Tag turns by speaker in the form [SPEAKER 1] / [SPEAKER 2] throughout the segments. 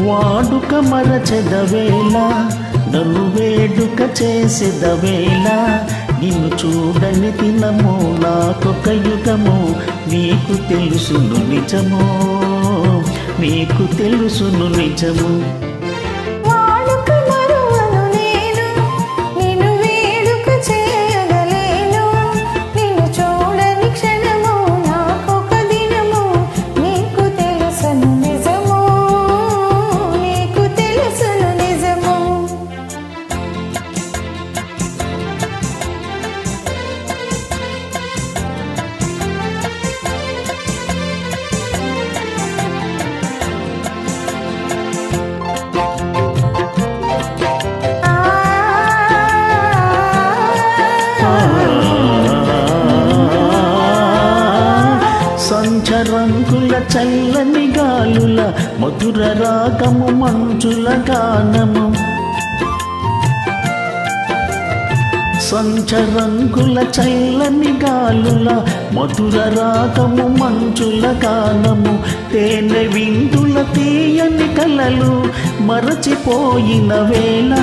[SPEAKER 1] వాడుక మరచెదవేళ నన్ను వేడుక చేసేదవేళ నిన్ను చూడని దినము నాకొక యుగము నీకు తెలుసును నిజము నీకు తెలుసును నిజము సంచరంగుల చల్లని గాలుల మధుర రాగము మంచుల గానము సంచరంగుల చల్లని గాలుల మధుర రాగము మంచుల గానము తేనె విందుల తీయని కలలు మరచిపోయిన వేళ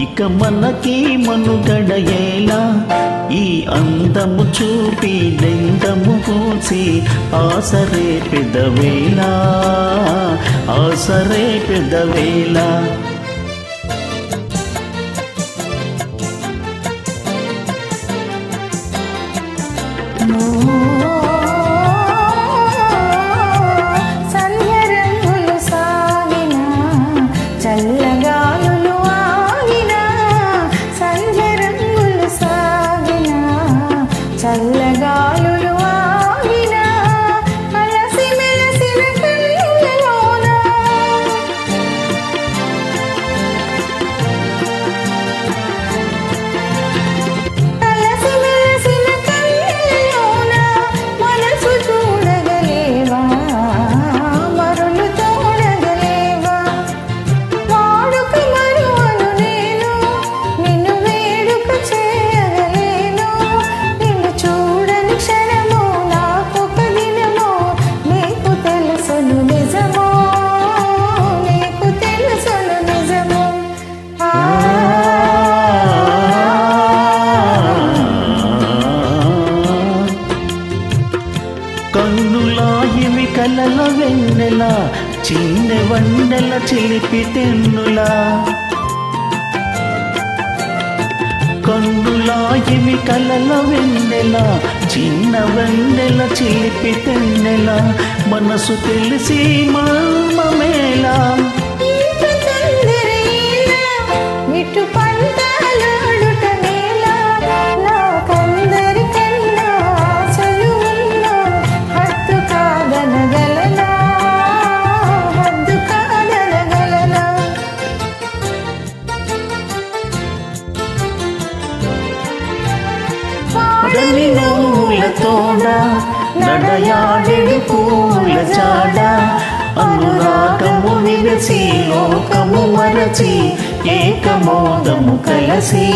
[SPEAKER 1] ఇక మనకి మనుగడయేలా ఈ అందము చూపి దెందము పూసి ఆసరే పెదవేళ ఆసరే పెదవేళ
[SPEAKER 2] సంధ్యరంగులు సాగిన చల్లగాలులు ఆగిన సంధ్యరంగులు సాగిన చల్లగాలులు ఆగిన అలసి మెలసిన కళ్ళలోన అలసి మెలసిన కళ్ళలోన మనసు చూడగలేవా మరులు తోడగలేవా వాడుక మరువను నేను నిన్ను వేడుక చేయగలేను నిన్ను చూడని క్షణము నాకొక దినము నీకు తెలుసును నిజము నీకు తెలుసును నిజము
[SPEAKER 1] కన్నులా ఇవి కలల వెన్నెల చిన్న వండెల చిలిపి తెన్నులా కన్నులా ఇవి కలల వెన్నెల చిన్న వెన్నెల చిలిపి తెన్నెల మనసు తెలిసి మర్మమేలా
[SPEAKER 2] ఇంత తొందరేలా ఇటు పంతాలాడుట నేలా నాకందరికన్నా ఆశలు ఉన్నా హద్దు కాదనగలనా హద్దు కాదనగలనా
[SPEAKER 1] పడని నవ్వుల తోడ నడయాడెడి పూల జాడ అనురాగము విరచి లోకము మరచి ఏకమోదము కలసి